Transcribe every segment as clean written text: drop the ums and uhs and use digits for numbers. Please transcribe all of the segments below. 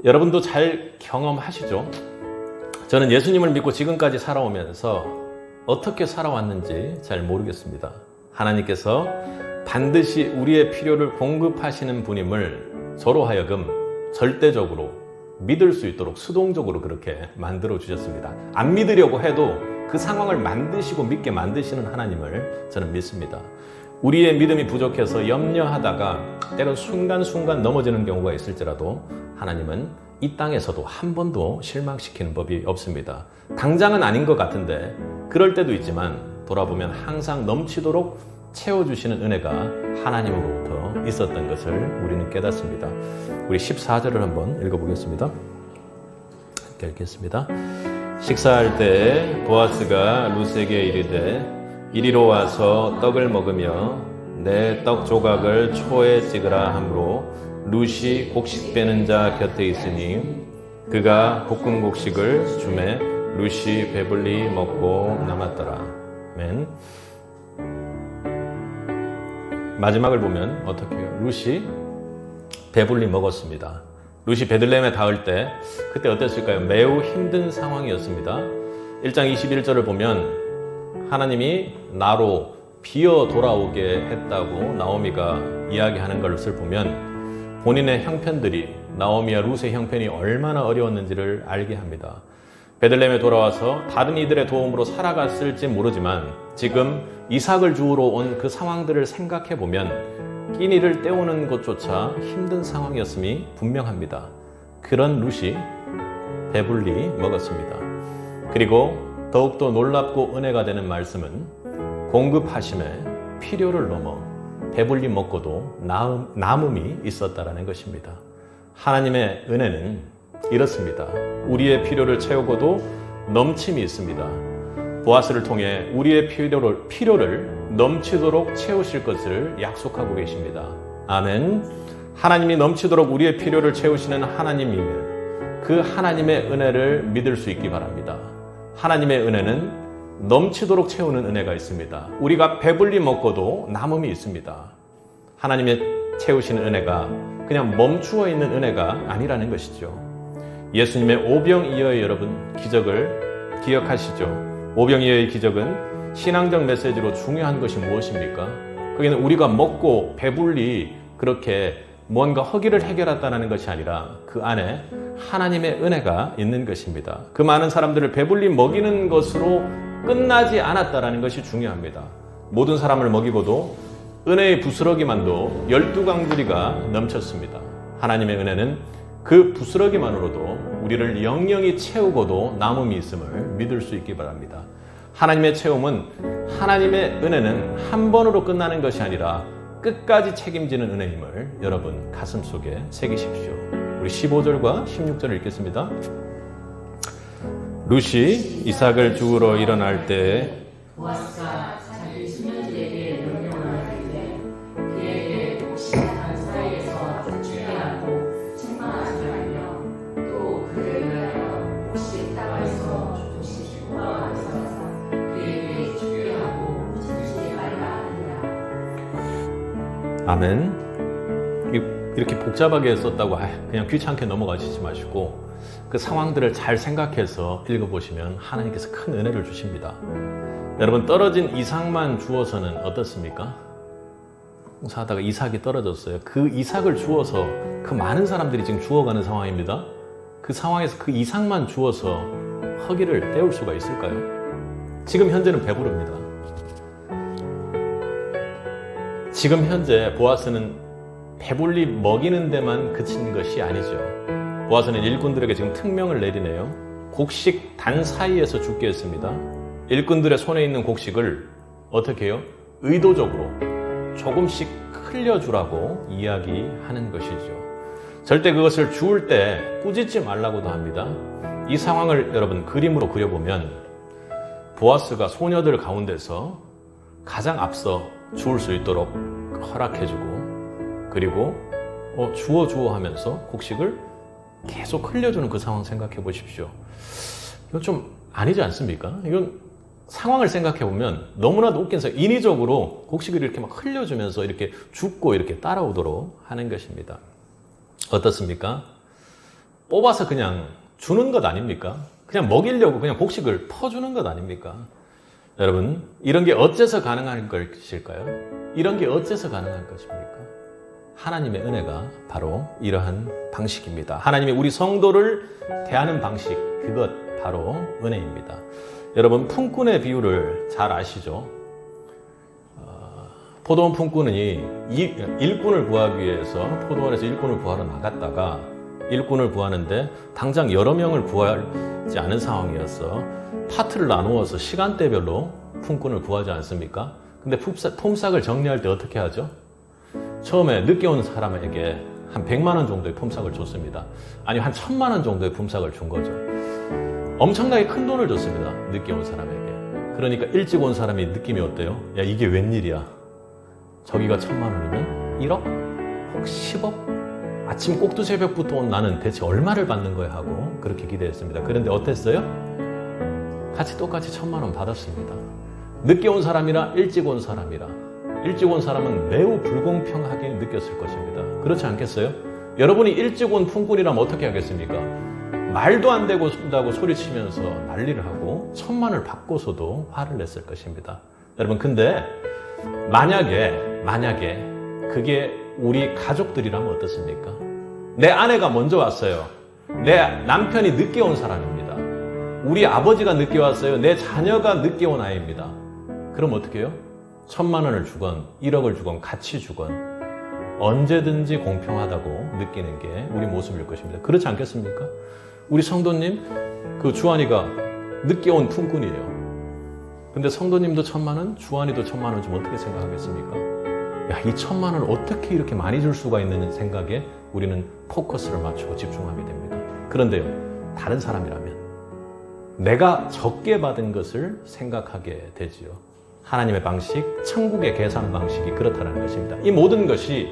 여러분도 잘 경험하시죠? 저는 예수님을 믿고 지금까지 살아오면서 어떻게 살아왔는지 잘 모르겠습니다. 하나님께서 반드시 우리의 필요를 공급하시는 분임을 저로 하여금 절대적으로 믿을 수 있도록 수동적으로 그렇게 만들어 주셨습니다. 안 믿으려고 해도 그 상황을 만드시고 믿게 만드시는 하나님을 저는 믿습니다. 우리의 믿음이 부족해서 염려하다가 때론 순간순간 넘어지는 경우가 있을지라도 하나님은 이 땅에서도 한 번도 실망시키는 법이 없습니다. 당장은 아닌 것 같은데 그럴 때도 있지만 돌아보면 항상 넘치도록 채워주시는 은혜가 하나님으로부터 있었던 것을 우리는 깨닫습니다. 우리 14절을 한번 읽어보겠습니다. 함께 읽겠습니다. 식사할 때 보아스가 룻에게 이르되 이리로 와서 떡을 먹으며 내 떡 조각을 초에 찍으라 하므로 룻이 곡식 빼는 자 곁에 있으니 그가 볶은 곡식을 주매 룻이 배불리 먹고 남았더라. 아멘. 마지막을 보면 어떻게 해요? 룻이 배불리 먹었습니다. 룻이 베들레헴에 닿을 때 그때 어땠을까요? 매우 힘든 상황이었습니다. 1장 21절을 보면 하나님이 나로 비어 돌아오게 했다고 나오미가 이야기하는 것을 보면 본인의 형편들이 나오미와 룻의 형편이 얼마나 어려웠는지를 알게 합니다. 베들레헴에 돌아와서 다른 이들의 도움으로 살아갔을지 모르지만 지금 이삭을 주우러 온 그 상황들을 생각해 보면 끼니를 때우는 것조차 힘든 상황이었음이 분명합니다. 그런 룻이 배불리 먹었습니다. 그리고 더욱더 놀랍고 은혜가 되는 말씀은 공급하심에 필요를 넘어 배불리 먹고도 남음이 있었다라는 것입니다. 하나님의 은혜는 이렇습니다. 우리의 필요를 채우고도 넘침이 있습니다. 보아스를 통해 우리의 필요를 넘치도록 채우실 것을 약속하고 계십니다. 아멘. 하나님이 넘치도록 우리의 필요를 채우시는 하나님임을 그 하나님의 은혜를 믿을 수 있기 바랍니다. 하나님의 은혜는 넘치도록 채우는 은혜가 있습니다. 우리가 배불리 먹고도 남음이 있습니다. 하나님의 채우시는 은혜가 그냥 멈추어 있는 은혜가 아니라는 것이죠. 예수님의 오병이어의 여러분 기적을 기억하시죠? 오병이어의 기적은 신앙적 메시지로 중요한 것이 무엇입니까? 거기는 우리가 먹고 배불리 그렇게 뭔가 허기를 해결했다는 것이 아니라 그 안에 하나님의 은혜가 있는 것입니다. 그 많은 사람들을 배불리 먹이는 것으로 끝나지 않았다는 것이 중요합니다. 모든 사람을 먹이고도 은혜의 부스러기만도 12강주리가 넘쳤습니다. 하나님의 은혜는 그 부스러기만으로도 우리를 영영히 채우고도 남음이 있음을 믿을 수 있기 바랍니다. 하나님의 채움은 하나님의 은혜는 한 번으로 끝나는 것이 아니라 끝까지 책임지는 은혜임을 여러분 가슴속에 새기십시오. 우리 15절과 16절을 읽겠습니다. 룻이 이삭을 주우러 일어날 때 보아스가 자기 수면제에게 명령을 하길래 그에게 곡식한 사이에서 죽게 하고 책망하지 말며 또 그를 위하여 곡식 다가에서 조금씩 뽑아가서 그에게 죽게 하고 죽이지 말라 하니라. 아멘. 이렇게 복잡하게 썼다고 그냥 귀찮게 넘어가시지 마시고 그 상황들을 잘 생각해서 읽어보시면 하나님께서 큰 은혜를 주십니다. 여러분 떨어진 이삭만 주어서는 어떻습니까? 공사하다가 이삭이 떨어졌어요. 그 이삭을 주어서 그 많은 사람들이 지금 죽어가는 상황입니다. 그 상황에서 그 이삭만 주어서 허기를 때울 수가 있을까요? 지금 현재는 배부릅니다. 지금 현재 보아스는 배불리 먹이는 데만 그친 것이 아니죠. 보아스는 일꾼들에게 지금 특명을 내리네요. 곡식 단 사이에서 죽게 했습니다. 일꾼들의 손에 있는 곡식을 어떻게 해요? 의도적으로 조금씩 흘려주라고 이야기하는 것이죠. 절대 그것을 주울 때 꾸짖지 말라고도 합니다. 이 상황을 여러분 그림으로 그려보면 보아스가 소녀들 가운데서 가장 앞서 주울 수 있도록 허락해주고 그리고 주워 하면서 곡식을 계속 흘려주는 그 상황 생각해 보십시오. 이건 좀 아니지 않습니까? 이건 상황을 생각해 보면 너무나도 웃긴 사실 인위적으로 곡식을 이렇게 막 흘려주면서 이렇게 죽고 이렇게 따라오도록 하는 것입니다. 어떻습니까? 뽑아서 그냥 주는 것 아닙니까? 그냥 먹이려고 그냥 곡식을 퍼주는 것 아닙니까? 여러분, 이런 게 어째서 가능한 것일까요? 이런 게 어째서 가능한 것입니까? 하나님의 은혜가 바로 이러한 방식입니다. 하나님이 우리 성도를 대하는 방식, 그것 바로 은혜입니다. 여러분, 품꾼의 비유를 잘 아시죠? 포도원 품꾼이 일꾼을 구하기 위해서 포도원에서 일꾼을 구하러 나갔다가 일꾼을 구하는데 당장 여러 명을 구하지 않은 상황이어서 파트를 나누어서 시간대별로 품꾼을 구하지 않습니까? 근데 품삯을 정리할 때 어떻게 하죠? 처음에 늦게 온 사람에게 한 100만 원 정도의 품삯을 줬습니다. 아니, 한 1000만 원 정도의 품삯을 준 거죠. 엄청나게 큰 돈을 줬습니다. 늦게 온 사람에게. 그러니까 일찍 온 사람이 느낌이 어때요? 야, 이게 웬일이야? 저기가 1000만 원이면 1억? 혹 10억? 아침 꼭두새벽부터 온 나는 대체 얼마를 받는 거야 하고 그렇게 기대했습니다. 그런데 어땠어요? 같이 똑같이 1000만 원 받았습니다. 늦게 온 사람이라 일찍 온 사람이라 일찍 온 사람은 매우 불공평하게 느꼈을 것입니다. 그렇지 않겠어요? 여러분이 일찍 온 품꾼이라면 어떻게 하겠습니까? 말도 안 되고 쓴다고 소리치면서 난리를 하고 1000만을 받고서도 화를 냈을 것입니다. 여러분, 근데 만약에 그게 우리 가족들이라면 어떻습니까? 내 아내가 먼저 왔어요. 내 남편이 늦게 온 사람입니다. 우리 아버지가 늦게 왔어요. 내 자녀가 늦게 온 아이입니다. 그럼 어떻게 해요? 1000만 원을 주건 1억을 주건 같이 주건 언제든지 공평하다고 느끼는 게 우리 모습일 것입니다. 그렇지 않겠습니까? 우리 성도님, 그 주한이가 늦게 온 품꾼이에요. 근데 성도님도 1000만 원, 주한이도 1000만 원 주면 어떻게 생각하겠습니까? 야, 이 1000만 원을 어떻게 이렇게 많이 줄 수가 있는 생각에 우리는 포커스를 맞추고 집중하게 됩니다. 그런데요, 다른 사람이라면 내가 적게 받은 것을 생각하게 되지요. 하나님의 방식, 천국의 계산 방식이 그렇다는 것입니다. 이 모든 것이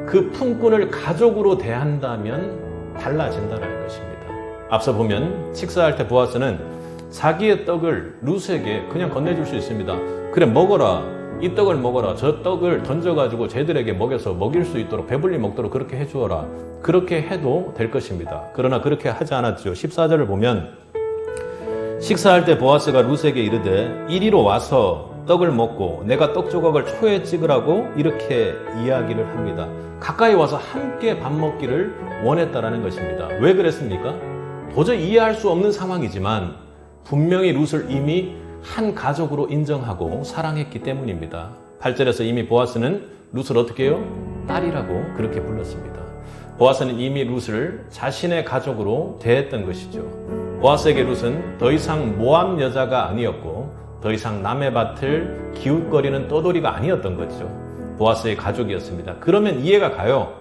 그 품꾼을 가족으로 대한다면 달라진다는 것입니다. 앞서 보면 식사할 때 보아스는 자기의 떡을 룻에게 그냥 건네줄 수 있습니다. 그래, 먹어라. 이 떡을 먹어라. 저 떡을 던져가지고 쟤들에게 먹여서 먹일 수 있도록 배불리 먹도록 그렇게 해주어라. 그렇게 해도 될 것입니다. 그러나 그렇게 하지 않았죠. 14절을 보면 식사할 때 보아스가 룻에게 이르되 이리로 와서 떡을 먹고 내가 떡 조각을 초에 찍으라고 이렇게 이야기를 합니다. 가까이 와서 함께 밥 먹기를 원했다라는 것입니다. 왜 그랬습니까? 도저히 이해할 수 없는 상황이지만 분명히 룻을 이미 한 가족으로 인정하고 사랑했기 때문입니다. 8절에서 이미 보아스는 룻을 어떻게 해요? 딸이라고 그렇게 불렀습니다. 보아스는 이미 룻을 자신의 가족으로 대했던 것이죠. 보아스에게 룻은 더 이상 모함 여자가 아니었고 더 이상 남의 밭을 기웃거리는 떠돌이가 아니었던 거죠. 보아스의 가족이었습니다. 그러면 이해가 가요.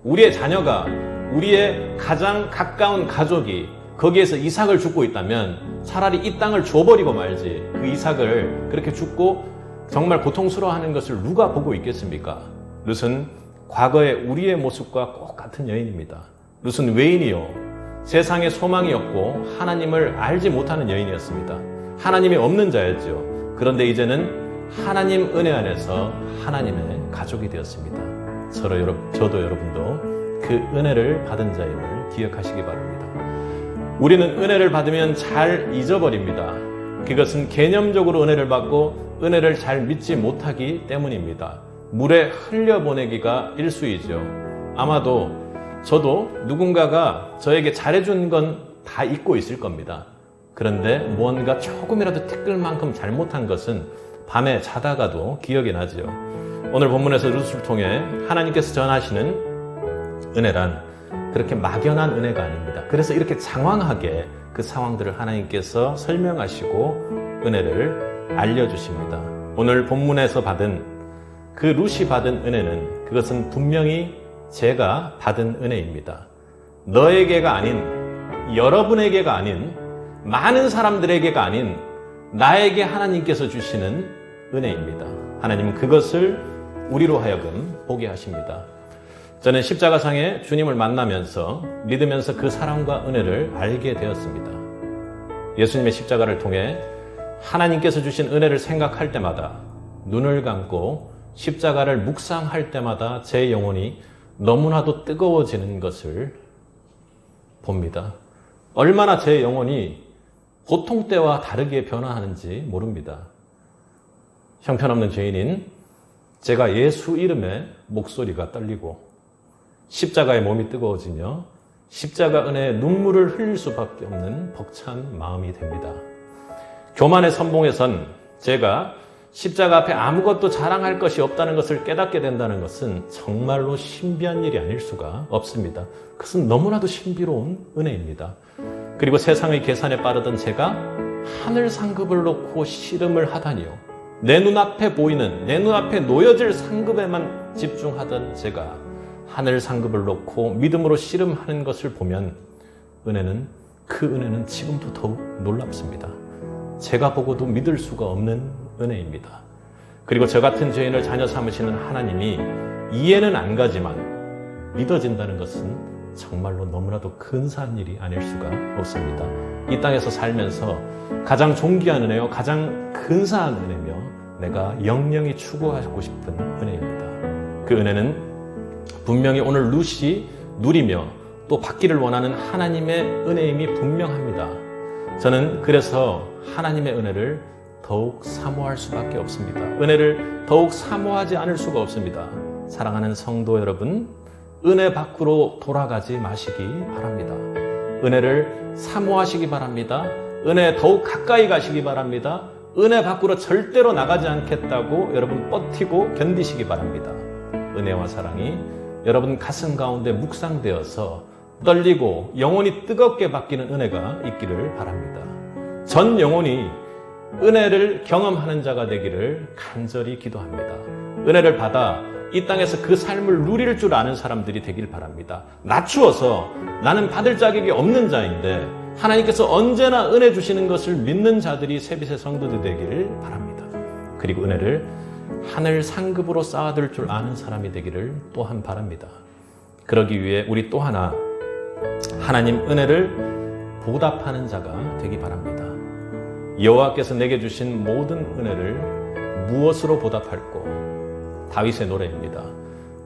우리의 자녀가 우리의 가장 가까운 가족이 거기에서 이삭을 줍고 있다면 차라리 이 땅을 줘버리고 말지 그 이삭을 그렇게 줍고 정말 고통스러워하는 것을 누가 보고 있겠습니까? 룻은 과거의 우리의 모습과 꼭 같은 여인입니다. 룻은 외인이요. 세상에 소망이 없고 하나님을 알지 못하는 여인이었습니다. 하나님이 없는 자였죠. 그런데 이제는 하나님 은혜 안에서 하나님의 가족이 되었습니다. 저도 여러분도 그 은혜를 받은 자임을 기억하시기 바랍니다. 우리는 은혜를 받으면 잘 잊어버립니다. 그것은 개념적으로 은혜를 받고 은혜를 잘 믿지 못하기 때문입니다. 물에 흘려보내기가 일수이죠. 아마도 저도 누군가가 저에게 잘해준 건 다 잊고 있을 겁니다. 그런데 무언가 조금이라도 티끌만큼 잘못한 것은 밤에 자다가도 기억이 나죠. 오늘 본문에서 룻을 통해 하나님께서 전하시는 은혜란 그렇게 막연한 은혜가 아닙니다. 그래서 이렇게 장황하게 그 상황들을 하나님께서 설명하시고 은혜를 알려주십니다. 오늘 본문에서 받은 그 룻이 받은 은혜는 그것은 분명히 제가 받은 은혜입니다. 너에게가 아닌, 여러분에게가 아닌, 많은 사람들에게가 아닌 나에게 하나님께서 주시는 은혜입니다. 하나님은 그것을 우리로 하여금 보게 하십니다. 저는 십자가상에 주님을 만나면서 믿으면서 그 사랑과 은혜를 알게 되었습니다. 예수님의 십자가를 통해 하나님께서 주신 은혜를 생각할 때마다 눈을 감고 십자가를 묵상할 때마다 제 영혼이 너무나도 뜨거워지는 것을 봅니다. 얼마나 제 영혼이 보통 때와 다르게 변화하는지 모릅니다. 형편없는 죄인인 제가 예수 이름에 목소리가 떨리고 십자가의 몸이 뜨거워지며 십자가 은혜에 눈물을 흘릴 수밖에 없는 벅찬 마음이 됩니다. 교만의 선봉에선 제가 십자가 앞에 아무것도 자랑할 것이 없다는 것을 깨닫게 된다는 것은 정말로 신비한 일이 아닐 수가 없습니다. 그것은 너무나도 신비로운 은혜입니다. 그리고 세상의 계산에 빠르던 제가 하늘 상급을 놓고 씨름을 하다니요. 내 눈앞에 보이는, 내 눈앞에 놓여질 상급에만 집중하던 제가 하늘 상급을 놓고 믿음으로 씨름하는 것을 보면 그 은혜는 지금도 더욱 놀랍습니다. 제가 보고도 믿을 수가 없는 은혜입니다. 그리고 저 같은 죄인을 자녀 삼으시는 하나님이 이해는 안 가지만 믿어진다는 것은 정말로 너무나도 근사한 일이 아닐 수가 없습니다. 이 땅에서 살면서 가장 존귀한 은혜요, 가장 근사한 은혜며 내가 영영히 추구하고 싶은 은혜입니다. 그 은혜는 분명히 오늘 루시 누리며 또 받기를 원하는 하나님의 은혜임이 분명합니다. 저는 그래서 하나님의 은혜를 더욱 사모할 수밖에 없습니다. 은혜를 더욱 사모하지 않을 수가 없습니다. 사랑하는 성도 여러분, 은혜 밖으로 돌아가지 마시기 바랍니다. 은혜를 사모하시기 바랍니다. 은혜에 더욱 가까이 가시기 바랍니다. 은혜 밖으로 절대로 나가지 않겠다고 여러분 버티고 견디시기 바랍니다. 은혜와 사랑이 여러분 가슴 가운데 묵상되어서 떨리고 영혼이 뜨겁게 바뀌는 은혜가 있기를 바랍니다. 전 영혼이 은혜를 경험하는 자가 되기를 간절히 기도합니다. 은혜를 받아 이 땅에서 그 삶을 누릴 줄 아는 사람들이 되길 바랍니다. 낮추어서 나는 받을 자격이 없는 자인데 하나님께서 언제나 은혜 주시는 것을 믿는 자들이 세빛의 성도들 되기를 바랍니다. 그리고 은혜를 하늘 상급으로 쌓아둘 줄 아는 사람이 되기를 또한 바랍니다. 그러기 위해 우리 또 하나 하나님 은혜를 보답하는 자가 되기 바랍니다. 여호와께서 내게 주신 모든 은혜를 무엇으로 보답할꼬? 다윗의 노래입니다.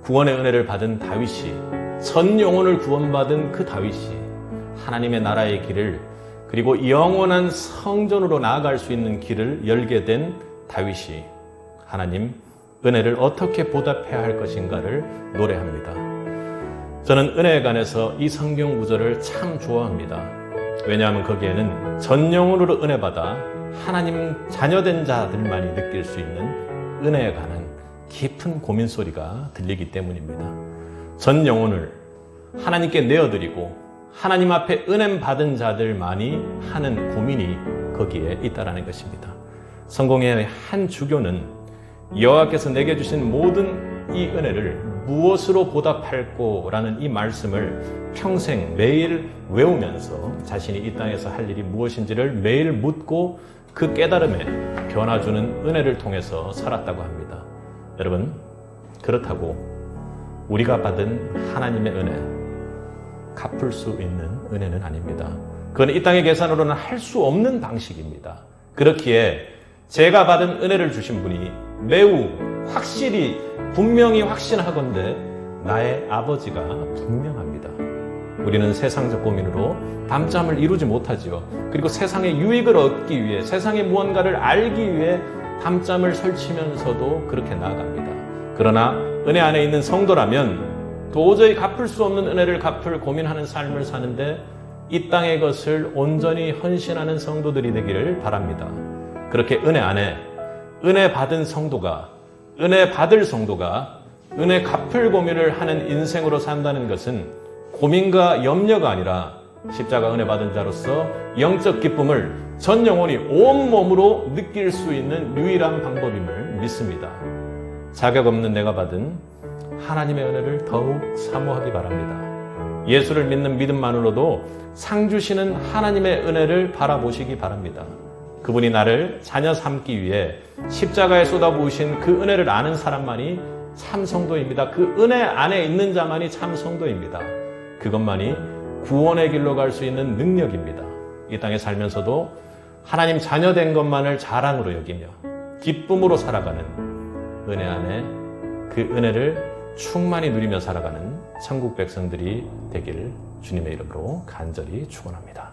구원의 은혜를 받은 다윗이, 전 영혼을 구원받은 그 다윗이 하나님의 나라의 길을, 그리고 영원한 성전으로 나아갈 수 있는 길을 열게 된 다윗이 하나님 은혜를 어떻게 보답해야 할 것인가를 노래합니다. 저는 은혜에 관해서 이 성경 구절을 참 좋아합니다. 왜냐하면 거기에는 전 영혼으로 은혜 받아 하나님 자녀된 자들만이 느낄 수 있는 은혜에 관한 깊은 고민 소리가 들리기 때문입니다. 전 영혼을 하나님께 내어드리고 하나님 앞에 은혜 받은 자들만이 하는 고민이 거기에 있다라는 것입니다. 성공의 한 주교는 여호와께서 내게 주신 모든 이 은혜를 무엇으로 보답할꼬? 라는 이 말씀을 평생 매일 외우면서 자신이 이 땅에서 할 일이 무엇인지를 매일 묻고 그 깨달음에 변화주는 은혜를 통해서 살았다고 합니다. 여러분, 그렇다고 우리가 받은 하나님의 은혜, 갚을 수 있는 은혜는 아닙니다. 그건 이 땅의 계산으로는 할 수 없는 방식입니다. 그렇기에 제가 받은 은혜를 주신 분이 매우 확실히 분명히 확신하건대 나의 아버지가 분명합니다. 우리는 세상적 고민으로 밤잠을 이루지 못하지요. 그리고 세상의 유익을 얻기 위해, 세상의 무언가를 알기 위해 밤잠을 설치면서도 그렇게 나아갑니다. 그러나 은혜 안에 있는 성도라면 도저히 갚을 수 없는 은혜를 갚을 고민하는 삶을 사는데 이 땅의 것을 온전히 헌신하는 성도들이 되기를 바랍니다. 그렇게 은혜 안에 은혜 받은 성도가, 은혜 받을 성도가 은혜 갚을 고민을 하는 인생으로 산다는 것은 고민과 염려가 아니라 십자가 은혜 받은 자로서 영적 기쁨을 전 영혼이 온몸으로 느낄 수 있는 유일한 방법임을 믿습니다. 자격 없는 내가 받은 하나님의 은혜를 더욱 사모하기 바랍니다. 예수를 믿는 믿음만으로도 상 주시는 하나님의 은혜를 바라보시기 바랍니다. 그분이 나를 자녀 삼기 위해 십자가에 쏟아부으신 그 은혜를 아는 사람만이 참 성도입니다. 그 은혜 안에 있는 자만이 참 성도입니다. 그것만이 구원의 길로 갈 수 있는 능력입니다. 이 땅에 살면서도 하나님 자녀된 것만을 자랑으로 여기며 기쁨으로 살아가는 은혜 안에 그 은혜를 충만히 누리며 살아가는 천국 백성들이 되기를 주님의 이름으로 간절히 축원합니다.